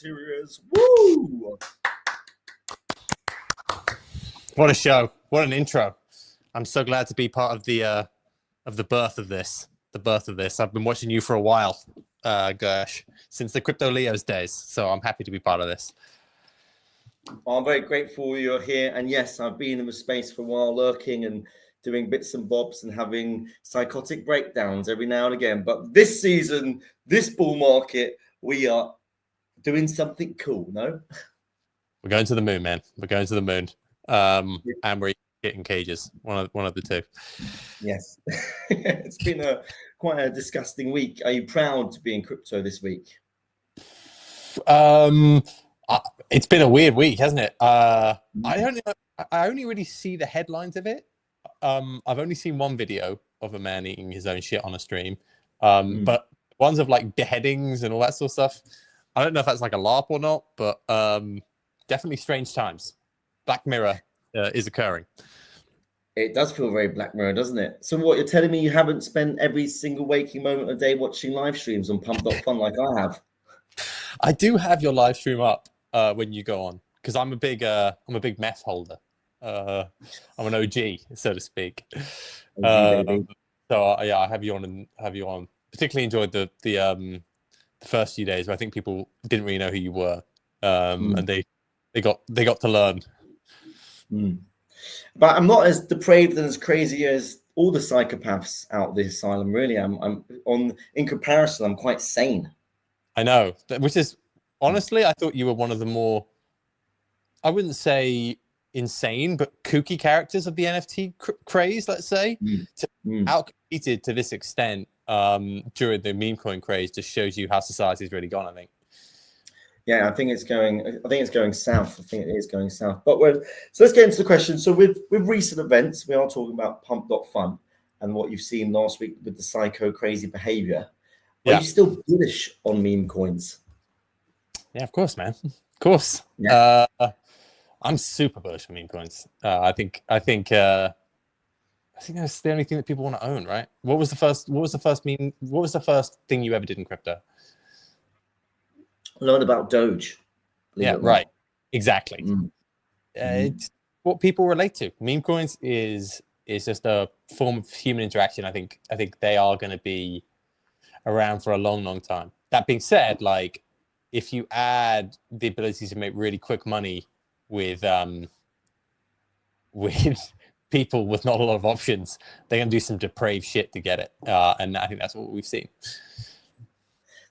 Serious. Woo! What a show! What an intro! I'm so glad to be part of the birth of this. The birth of this. I've been watching you for a while, Gersh, since the Crypto Leos days. So I'm happy to be part of this. I'm very grateful you're here. And yes, I've been in the space for a while, lurking and doing bits and bobs and having psychotic breakdowns every now and again. But this season, this bull market, we are doing something cool, no? We're going to the moon, man. We're going to the moon. And we're getting cages. One of the two. Yes. It's been quite a disgusting week. Are you proud to be in crypto this week? It's been a weird week, hasn't it? I don't know. I only really see the headlines of it. I've only seen one video of a man eating his own shit on a stream. But ones of like beheadings and all that sort of stuff. I don't know if that's like a LARP or not, but definitely strange times. Black Mirror is occurring. It does feel very Black Mirror, doesn't it? So what you're telling me, you haven't spent every single waking moment of the day watching live streams on Pump.fun like I have? I do have your live stream up when you go on, because I'm a big meth holder. I'm an OG, so to speak. So yeah, I have you on and have you on. Particularly enjoyed the first few days where I think people didn't really know who you were, and they got to learn. But I'm not as depraved and as crazy as all the psychopaths out of the asylum. Really, in comparison, I'm quite sane. I know, which is honestly, I thought you were one of the more, I wouldn't say insane, but kooky characters of the NFT craze, let's say. Outcompeted to this extent during the meme coin craze just shows you how society's really gone, I think. Yeah, I think it's going south. I think it is going south. But so let's get into the question. So with recent events, we are talking about Pump.fun and what you've seen last week with the psycho crazy behavior. Are you still bullish on meme coins? Yeah, of course, man. Of course. Yeah. I'm super bullish on meme coins. I think that's the only thing that people want to own, right? What was the first thing you ever did in crypto? Learn about Doge. Yeah, right. Exactly. It's what people relate to. Meme coins is just a form of human interaction. I think they are going to be around for a long, long time. That being said, like if you add the ability to make really quick money with people with not a lot of options, they're going to do some depraved shit to get it. And I think that's what we've seen.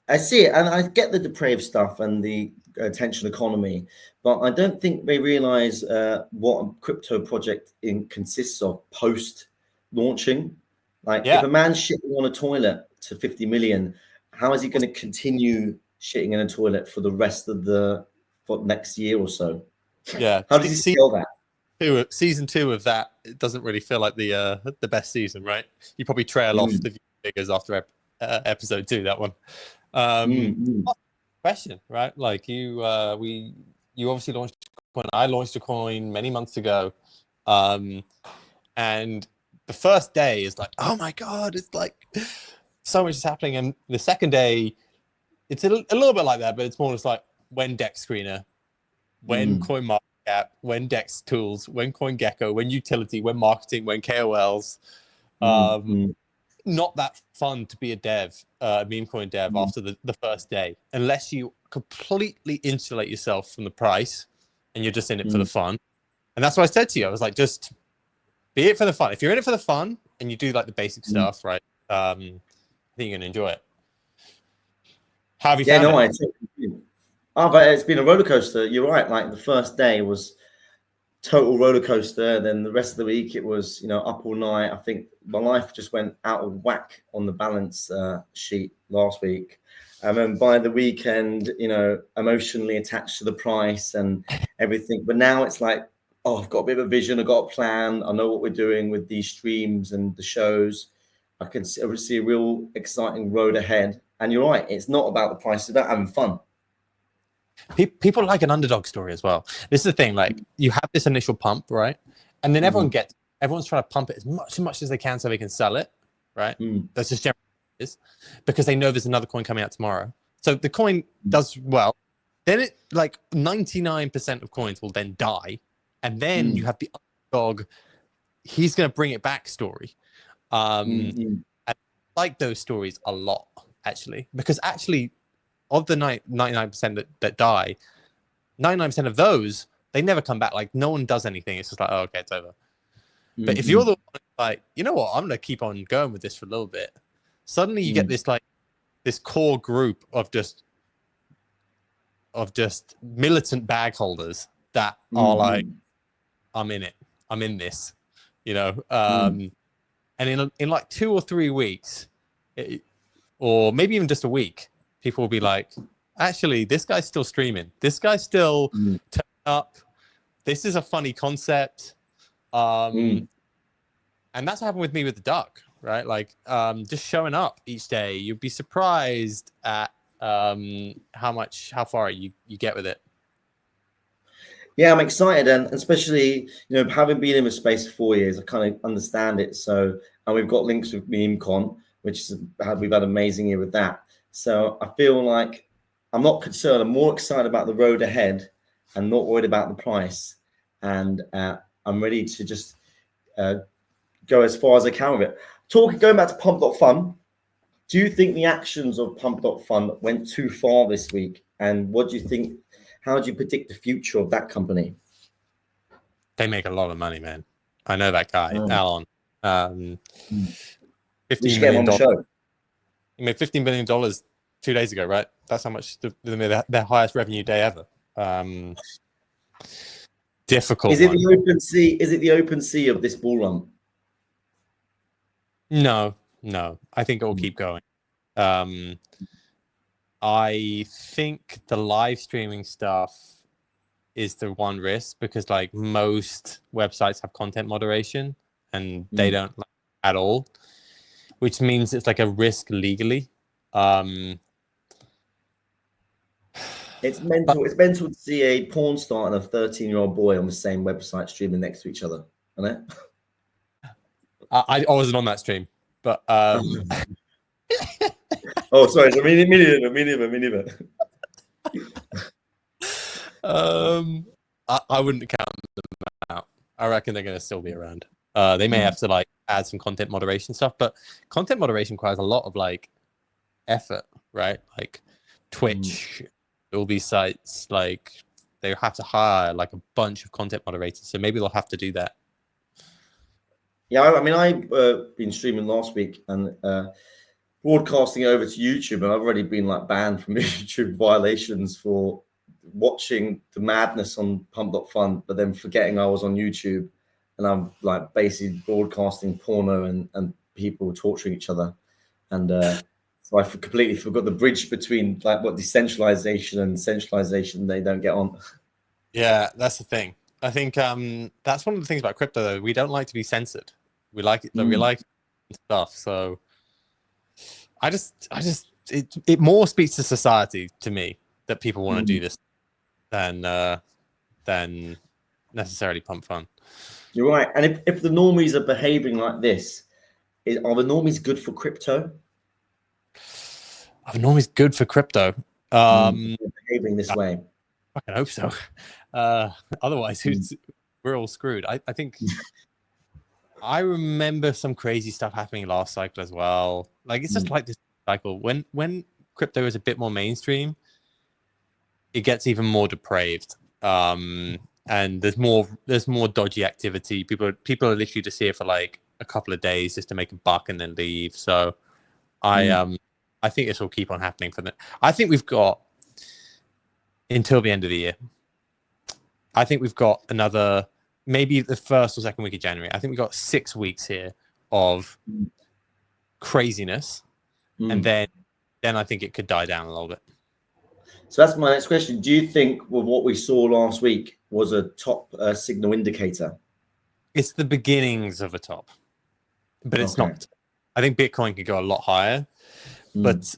I see it, and I get the depraved stuff and the attention economy, but I don't think they realize what a crypto project consists of post launching. Like if a man's shitting on a toilet to 50 million, how is he going to continue shitting in a toilet for the rest of for next year or so? Yeah. How does he scale that? Season 2 of that, it doesn't really feel like the best season, right? You probably trail off the figures after episode 2, that one. Question, right? Like you obviously launched a coin. I launched a coin many months ago, and the first day is like, oh my god, it's like so much is happening, and the second day, it's a little bit like that, but it's more just like when Dex Screener, when CoinMarketCap, when Dex Tools, when CoinGecko, when utility, when marketing, when KOLs. Not that fun to be a meme coin dev after the first day, unless you completely insulate yourself from the price and you're just in it for the fun. And that's what I said to you. I was like, just be it for the fun. If you're in it for the fun and you do like the basic stuff, right? I think you're going to enjoy it. How have you found it? But it's been a roller coaster. You're right. Like the first day was total roller coaster. Then the rest of the week, it was, up all night. I think my life just went out of whack on the balance sheet last week. And then by the weekend, emotionally attached to the price and everything. But now it's like, I've got a bit of a vision. I've got a plan. I know what we're doing with these streams and the shows. I can see a real exciting road ahead. And you're right. It's not about the price. It's about having fun. People like an underdog story as well. This is the thing, like you have this initial pump, right? And then everyone's trying to pump it as much as they can so they can sell it, right? That's just generally what it is, because they know there's another coin coming out tomorrow. So the coin does well, then it like 99% of coins will then die, and then you have the underdog. He's going to bring it back story. And I like those stories a lot, actually, because actually of the 99% that die, 99% of those, they never come back. Like, no one does anything. It's just like, oh, okay, it's over. But if you're the one like, you know what, I'm going to keep on going with this for a little bit, suddenly you get this like this core group of just militant bag holders that are like, I'm in it. I'm in this, you know. And in like 2 or 3 weeks, or maybe even just a week, people will be like, actually, this guy's still streaming. This guy's still turning up. This is a funny concept. And that's what happened with me with the duck, right? Like, just showing up each day, you'd be surprised at how far you get with it. Yeah, I'm excited, and especially, you know, having been in the space for 4 years, I kind of understand it. So, and we've got links with MemeCon, which is we've had an amazing year with that. So I feel like I'm not concerned. I'm more excited about the road ahead, and not worried about the price. And I'm ready to just go as far as I can with it. Going back to Pump.Fun, do you think the actions of Pump.Fun went too far this week? And what do you think? How do you predict the future of that company? They make a lot of money, man. I know that guy, Alan. $15 million. He made $15 million 2 days ago, right? That's how much their highest revenue day ever. Difficult. Is it the open sea? Is it the open sea of this bull run? No. I think it will keep going. I think the live streaming stuff is the one risk, because like most websites have content moderation and they don't like at all, which means it's like a risk legally. It's mental. It's mental to see a porn star and a 13-year-old boy on the same website streaming next to each other, isn't it? I wasn't on that stream, but oh, sorry. So me neither. I wouldn't count them out. I reckon they're going to still be around. They may have to like add some content moderation stuff, but content moderation requires a lot of like effort, right? Like Twitch, all these sites, like they have to hire like a bunch of content moderators. So maybe they'll have to do that. Yeah, I mean, I've been streaming last week and broadcasting over to YouTube, and I've already been like banned from YouTube violations for watching the madness on Pump.Fun, but then forgetting I was on YouTube, and I'm like basically broadcasting porno and people torturing each other, and so I completely forgot the bridge between like what decentralization and centralization they don't get on. Yeah, that's the thing. I think that's one of the things about crypto, though. We don't like to be censored. We like it. We like stuff. So it more speaks to society to me that people want to do this than necessarily Pump Fun. You're right. And if the normies are behaving like this, are the normies good for crypto? Are the normies good for crypto? Behaving this way. I can hope so. Otherwise, we're all screwed. I think I remember some crazy stuff happening last cycle as well. Like it's just like this cycle. When crypto is a bit more mainstream, it gets even more depraved. And there's more dodgy activity. People are literally just here for like a couple of days just to make a buck and then leave. So I think this will keep on happening for them. I think we've got until the end of the year. I think we've got another, maybe the first or second week of January. I think we've got 6 weeks here of craziness, and then I think it could die down a little bit. So that's my next question. Do you think with what we saw last week was a top signal indicator? It's the beginnings of a top, but it's not. I think Bitcoin could go a lot higher, but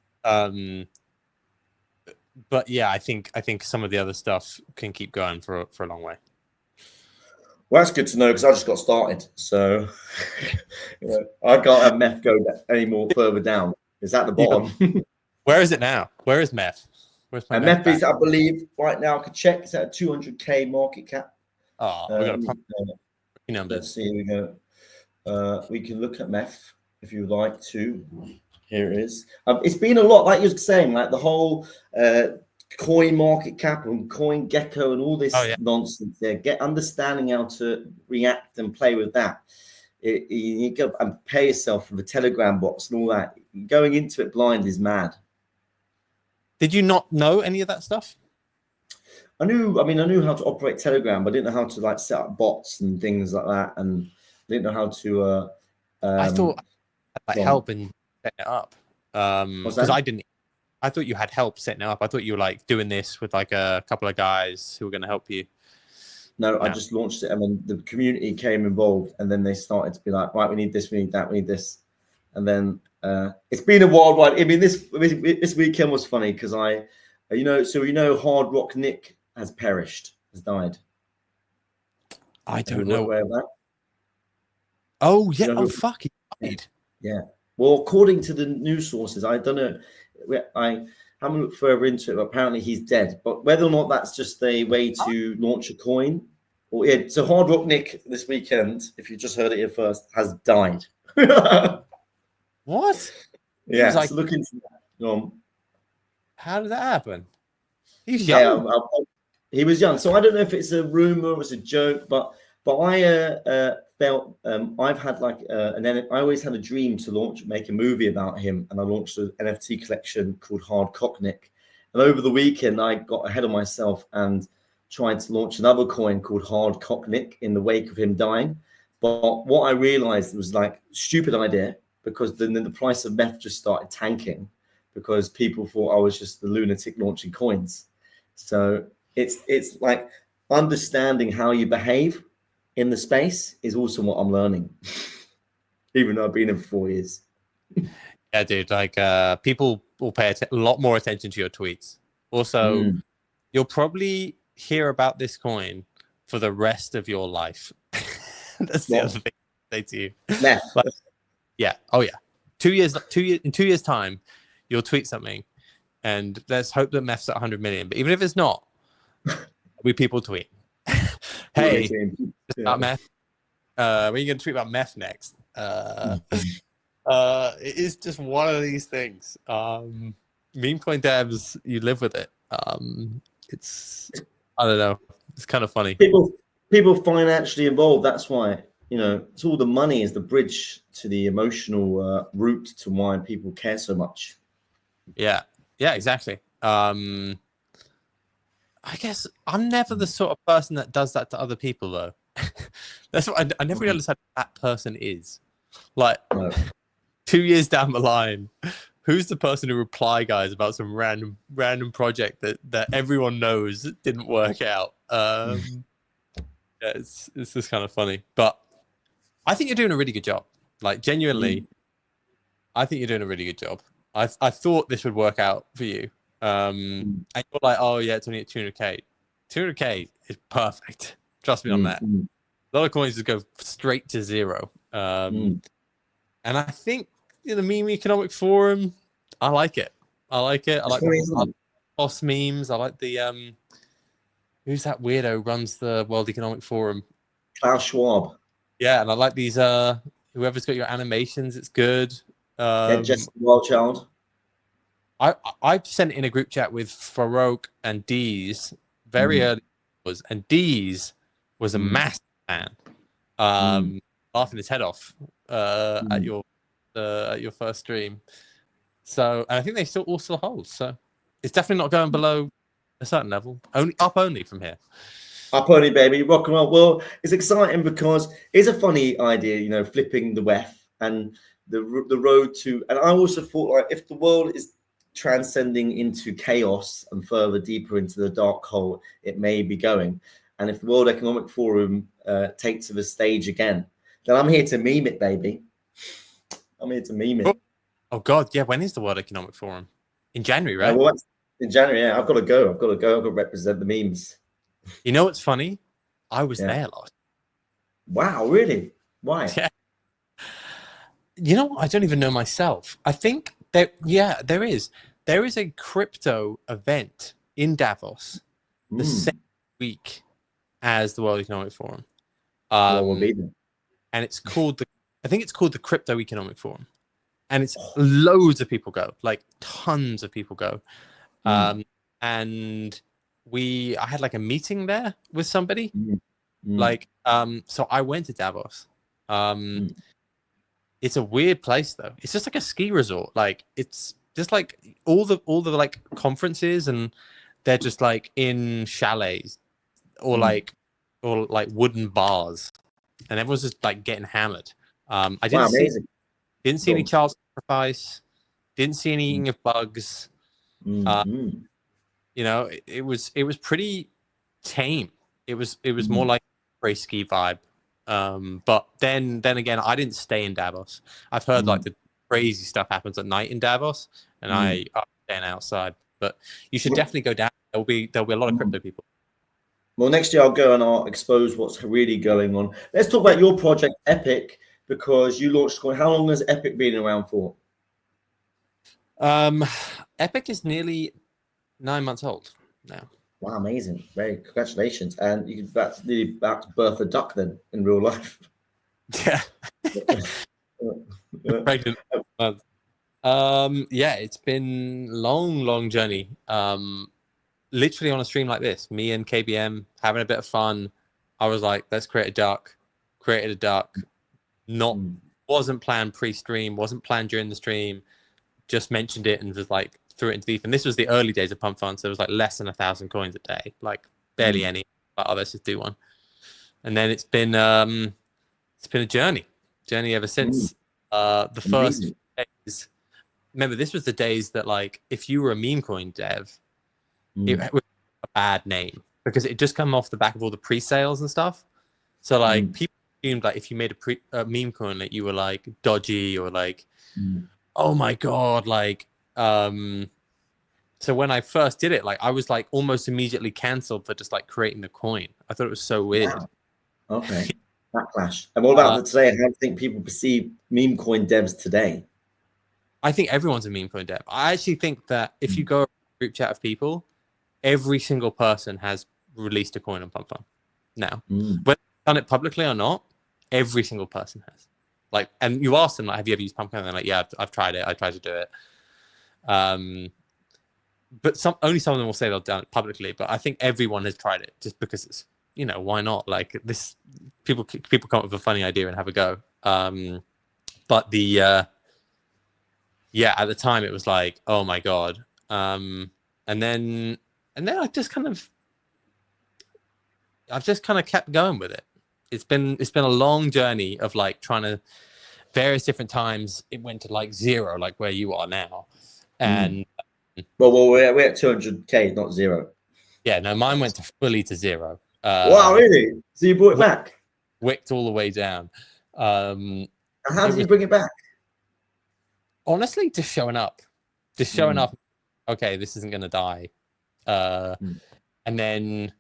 yeah, I think some of the other stuff can keep going for a long way. Well, that's good to know because I just got started, so I can't have meth go any more further down. Is that the bottom? Where is it now? Where is meth? Where's my And meth Meth back? is, I believe, right now I could check. It's at a 200k market cap. Oh, we got Let a me, numbers. let's see. Here we go. We can look at Meth if you would like to. Here it is. It's been a lot, like you were saying, like the whole coin market cap and coin gecko and all Oh this yeah. nonsense there. Get understanding how to react and play with that. You go and prepare yourself for the Telegram bots and all that. Going into it blind is mad. Did you not know any of that stuff? I knew how to operate Telegram, but I didn't know how to like set up bots and things like that, and I didn't know how to. I thought like Well, help in setting it up. what's Because that? I didn't. I thought you had help setting it up. I thought you were like doing this with like a couple of guys who were going to help you. No, I No. just launched it, and then the community came involved, and then they started to be like, right, we need this, we need that, we need this, and then it's been a wild ride. I mean, this weekend was funny because Hard Rock Nick has perished, has died. I Are you don't know. aware of that? Oh Do yeah. you know Oh who? fuck. He died. Yeah. Well, according to the news sources, I don't know. I haven't looked further into it, but apparently he's dead. But whether or not that's just a way to launch a coin, or yeah. So Hard Rock Nick this weekend, if you just heard it here first, has died. What? He was Yeah. like, So look into that. how did that happen? He was Yeah. young. He was young, so I don't know if it's a rumor or it's a joke, but I felt I've had like I always had a dream to make a movie about him, and I launched an NFT collection called Hard Cock Nick. And over the weekend, I got ahead of myself and tried to launch another coin called Hard Cock Nick in the wake of him dying. But what I realized was like stupid idea, because then the price of meth just started tanking because people thought I was just the lunatic launching coins. So it's like understanding how you behave in the space is also what I'm learning, even though I've been in for 4 years. Yeah, dude. Like, people will pay a lot more attention to your tweets. Also, you'll probably hear about this coin for the rest of your life. That's the other thing I say to you. Meth. Like, yeah. Oh yeah. 2 years. In 2 years' time, you'll tweet something, and let's hope that meth's at 100 million. But even if it's not, we people tweet. Hey, about meth. When are you going to tweet about meth next? It is just one of these things. Meme coin devs, you live with it. It's, I don't know. It's kind of funny. People financially involved. That's why, it's all the money is the bridge to the emotional route to why people care so much. Yeah, exactly. I guess I'm never the sort of person that does that to other people, though. That's what I never really understand who that person is. Like, 2 years down the line, who's the person who reply guys about some random project that everyone knows didn't work out? Yeah, it's just kind of funny. But I think you're doing a really good job. Like, genuinely, I think you're doing a really good job. I thought this would work out for you. And you're like, oh yeah, it's only at 200k. 200k is perfect. Trust me on that. A lot of coins just go straight to zero. And I think the meme economic forum, I like it. I like the boss memes. I like the who's that weirdo who runs the World Economic Forum? Klaus Schwab. Yeah, and I like these whoever's got your animations, it's good. Just Wildchild. I sent in a group chat with Farouk and Deez very early, and Deez was a massive fan, laughing his head off at your first stream. So, and I think they still hold. So, it's definitely not going below a certain level. Only from here. Up only, baby, rock and roll. Well, it's exciting because it's a funny idea, flipping the WEF and the road to. And I also thought, like, if the world is transcending into chaos and further deeper into the dark hole it may be going, and if the World Economic Forum takes to the stage again, then I'm here to meme it, baby. I'm here to meme it. Oh God, yeah. When is the World Economic Forum? In January, right? Well, in January, yeah. I've got to go. I've got to represent the memes. You know what's funny? I was there last. Wow, really? Why? Yeah. I don't even know myself. I think there is. there is a crypto event in Davos the same week as the World Economic Forum. What will be there? And it's called I think it's called the Crypto Economic Forum. And it's loads of people go, like tons of people go. And I had like a meeting there with somebody. Like, so I went to Davos. It's a weird place though. It's just like a ski resort. Like it's just like all the like conferences, and they're just like in chalets or like wooden bars, and everyone's just like getting hammered. I didn't see any child sacrifice. Didn't see any eating of bugs. You know, it was pretty tame. It was more like a ski vibe. But then again, I didn't stay in Davos. I've heard like the crazy stuff happens at night in Davos, and I'm staying outside. But you should definitely go down. There'll be a lot of crypto people. Well, next year I'll go and I'll expose what's really going on. Let's talk about your project, Epic, because you launched Coin. How long has Epic been around for? Epic is nearly 9 months old now. Wow, amazing! Very congratulations, and that's nearly about to birth a duck then in real life. Yeah. Pregnant. Yeah, it's been long journey. Literally on a stream like this, me and KBM having a bit of fun. I was like, let's create a duck. Created a duck. Wasn't planned pre-stream, wasn't planned during the stream. Just mentioned it and was like threw it into the ether. And this was the early days of Pump Fund, so it was like less than 1,000 coins a day, like barely any. But let's just do one. And then it's been a journey ever since. The first days, remember, this was the days that like if you were a meme coin dev, it was a bad name because it just come off the back of all the pre-sales and stuff. So like people assumed like if you made a meme coin that you were like dodgy or like oh my god, like so when I first did it, like I was like almost immediately cancelled for just like creating the coin. I thought it was so weird. Wow. Okay. Backlash. And what about today? How do you think people perceive meme coin devs today? I think everyone's a meme coin dev. I actually think that if you go a group chat of people, every single person has released a coin on Pump Fund now. Whether they've done it publicly or not, every single person has. Like, and you ask them, like, have you ever used Pump Fund? And they're like, yeah, I've tried it. I tried to do it. But only some of them will say they've done it publicly. But I think everyone has tried it just because it's, you know, why not? Like this, people come up with a funny idea and have a go. But the yeah, at the time it was like, oh my god. And then I've just kind of kept going with it. It's been a long journey of like trying to various different times. It went to like 0, like where you are now, and well, we're at 200k, not 0. Yeah, no, mine went fully to 0. Wow, really? So you brought it back? Wicked all the way down. And how did you bring it back? Honestly, just showing up. Okay, this isn't going to die. And then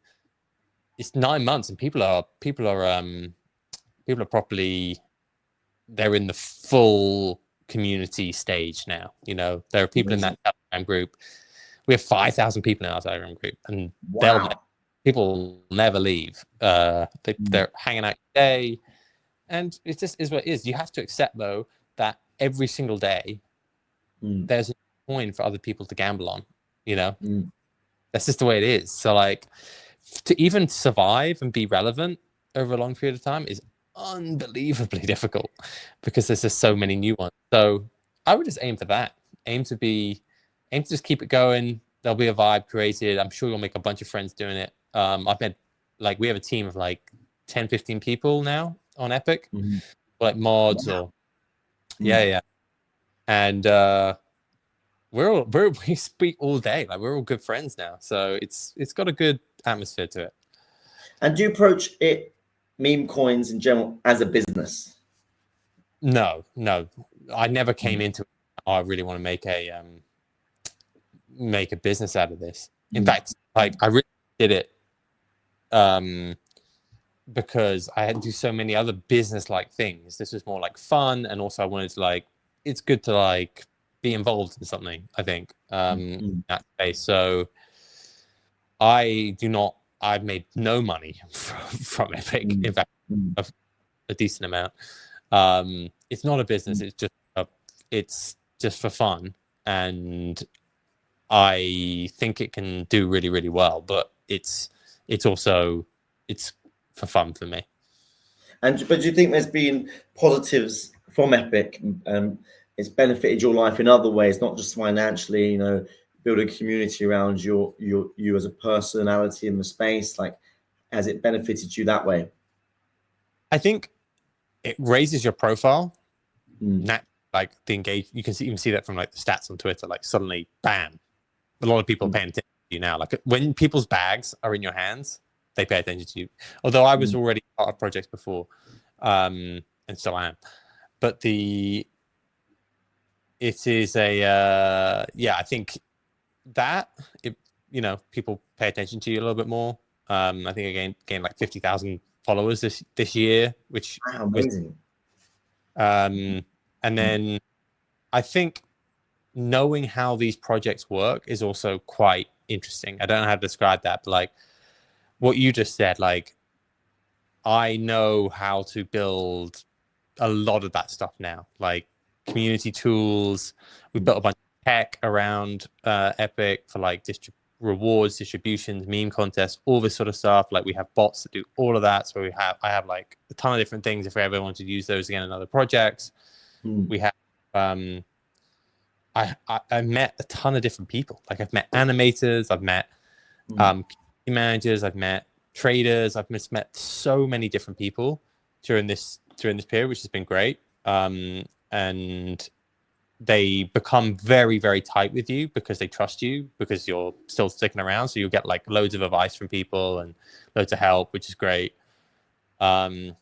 it's 9 months, and people are properly, they're in the full community stage now. You know, there are people in that Telegram group. We have 5,000 people in our Telegram group, and people never leave. They're hanging out today, and it just is what it is. You have to accept though that every single day there's a coin for other people to gamble on. You know, that's just the way it is. So like, to even survive and be relevant over a long period of time is unbelievably difficult because there's just so many new ones. So I would just aim for that. Aim to just keep it going. There'll be a vibe created. I'm sure you'll make a bunch of friends doing it. I've met, like, we have a team of like 10, 15 people now on Epic, like mods or yeah. And we speak all day. Like, we're all good friends now. So it's got a good atmosphere to it. And do you approach it, meme coins in general, as a business? No. I never came into it. Oh, I really want to make a business out of this. In fact, like, I really did it because I had to do so many other business like things. This was more like fun, and also I wanted to, like, it's good to like be involved in something, I think, in that space. So I've made no money from Epic. In fact, a decent amount. It's not a business. It's just for fun. And I think it can do really, really well, but it's also for fun for me. But do you think there's been positives from Epic? It's benefited your life in other ways, not just financially. You know, building a community around you as a personality in the space. Like, has it benefited you that way? I think it raises your profile. Like the engage, you can even see that from like the stats on Twitter. Like suddenly, bam, a lot of people paying attention to you now. Like when people's bags are in your hands, they pay attention to you. Although I was already part of projects before, and still am. But it is I think that people pay attention to you a little bit more. I think I gained like 50,000 followers this year, which amazing. And then I think knowing how these projects work is also quite interesting. I don't know how to describe that, but like what you just said, like I know how to build a lot of that stuff now, like community tools. We built a bunch of tech around Epic for like rewards, distributions, meme contests, all this sort of stuff. Like we have bots that do all of that. So I have like a ton of different things if we ever wanted to use those again in other projects. We have I met a ton of different people. Like I've met animators, I've met community managers, I've met traders, I've met so many different people during this period, which has been great. And they become very, very tight with you because they trust you because you're still sticking around. So you'll get like loads of advice from people and loads of help, which is great. But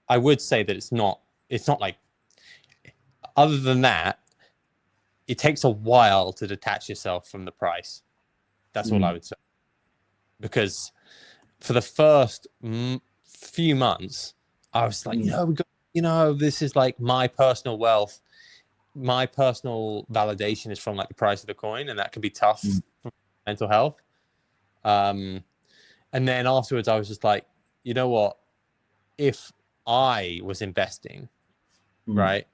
I would say that it's not like, other than that, it takes a while to detach yourself from the price. That's all I would say. Because for the first few months, I was like, this is like my personal wealth. My personal validation is from like the price of the coin, and that can be tough for mental health. And then afterwards, I was just like, you know what? If I was investing, right,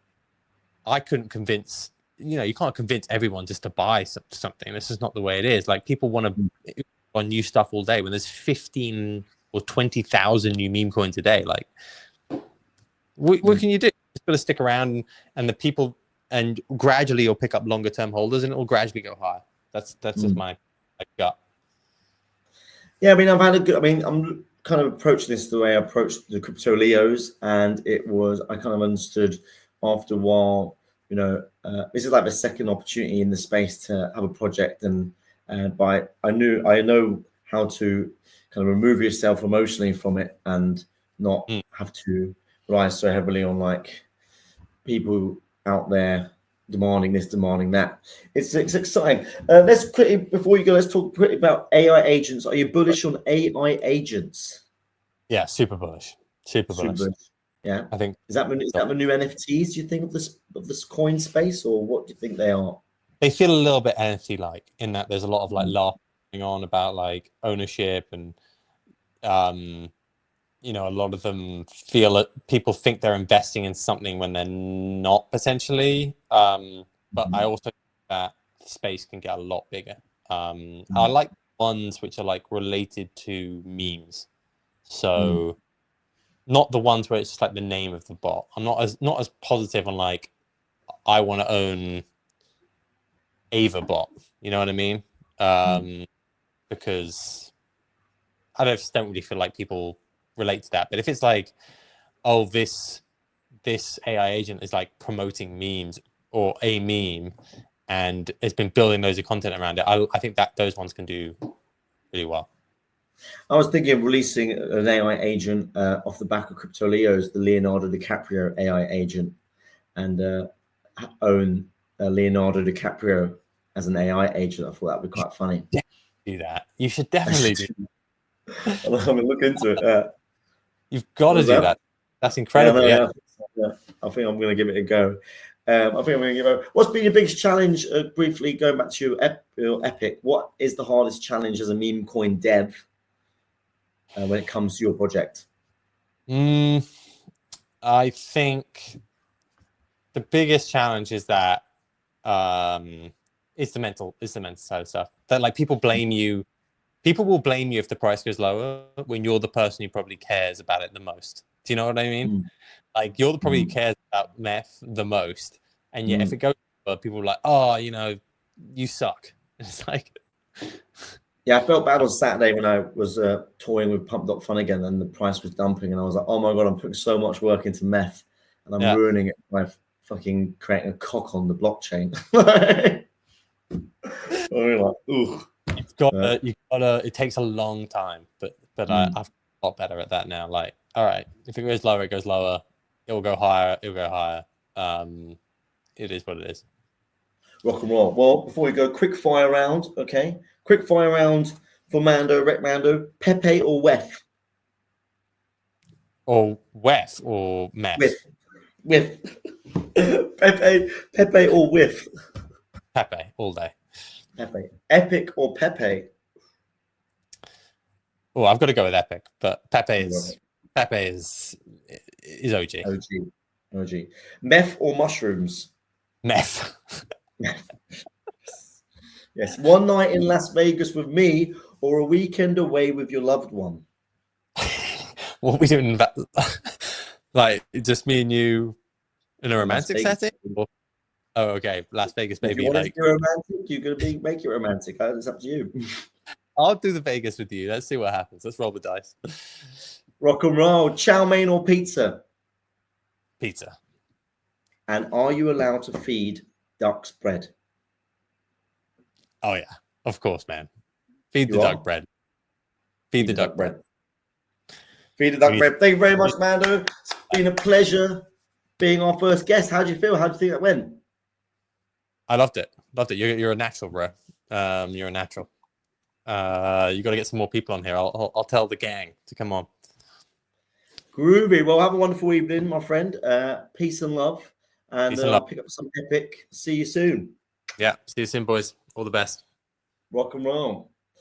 I couldn't convince, you can't convince everyone just to buy something. This is not the way it is. Like people want to on new stuff all day when there's 15 or 20,000 new meme coins a day. Like, what can you do? Just got to stick around, and the people, and gradually you'll pick up longer term holders, and it will gradually go higher. That's just my gut. Yeah, I mean, I'm kind of approaching this the way I approached the crypto Leos, and I kind of understood after a while, this is like the second opportunity in the space to have a project, and I know how to kind of remove yourself emotionally from it and not have to rely so heavily on like people out there demanding this, demanding that. It's exciting. Let's quickly, before you go, let's talk quickly about AI agents. Are you bullish on AI agents? Yeah, super bullish. Super bullish. Yeah, I think is that the new NFTs? Do you think of this coin space, or what do you think they are? They feel a little bit NFT like in that there's a lot of like laughing on about like ownership, and a lot of them feel that people think they're investing in something when they're not potentially. But I also think that space can get a lot bigger. I like ones which are like related to memes. So not the ones where it's just like the name of the bot. I'm not as positive on like I want to own Ava bot. You know what I mean? Because I just don't really feel like people relate to that. But if it's like, oh, this AI agent is like promoting memes or a meme, and it's been building loads of content around it, I think that those ones can do really well. I was thinking of releasing an AI agent off the back of Crypto Leos, the Leonardo DiCaprio AI agent, and own Leonardo DiCaprio as an AI agent. I thought that would be quite funny. Do that. You should definitely do. I'm gonna look into it. You've got to do that. That's incredible. Yeah, I think I'm gonna give it a go. I think I'm going to give over. What's been your biggest challenge? Briefly going back to your Epic, what is the hardest challenge as a meme coin dev when it comes to your project? I think the biggest challenge is that it's the mental side of stuff. That like people blame you. People will blame you if the price goes lower when you're the person who probably cares about it the most. Do you know what I mean? Like you're the probably cares about meth the most, and yet if it goes lower, people are like, oh, you suck. It's like, yeah, I felt bad on Saturday when I was toying with Pump.Fun again, and the price was dumping, and I was like, oh my god, I'm putting so much work into meth, and I'm ruining it by fucking creating a cock on the blockchain. I'm like, ooh. It takes a long time, but I've got a lot better at that now. Like, all right, if it goes lower, it goes lower. It will go higher. It will go higher. It is what it is. Rock and roll. Well, before we go, quick fire round, okay? Quick fire round for RektMando. Pepe or Wef? Or Wef or meth? With. Pepe or Whiff? Pepe all day. Pepe. Epic or Pepe? Oh, I've got to go with Epic, but Pepe is OG. OG. Meth or mushrooms? Meth. Yes. One night in Las Vegas with me or a weekend away with your loved one? What are we doing? Like just me and you in a romantic setting? Or, oh, okay. Las Vegas, baby. If you want to do romantic, you're going to make it romantic. It's up to you. I'll do the Vegas with you. Let's see what happens. Let's roll the dice. Rock and roll. Chow mein or pizza? Pizza. And are you allowed to feed ducks bread? Oh, yeah. Of course, man. Feed the duck bread. Feed the duck bread. Feed the duck bread. Thank you very much, Mando. It's been a pleasure being our first guest. How do you feel? How do you think that went? I loved it. You're a natural, bro. You're a natural. You got to get some more people on here. I'll tell the gang to come on. Groovy. Well, have a wonderful evening, my friend. Peace and love. And pick up some Epic. See you soon. Yeah. See you soon, boys. All the best. Rock and roll.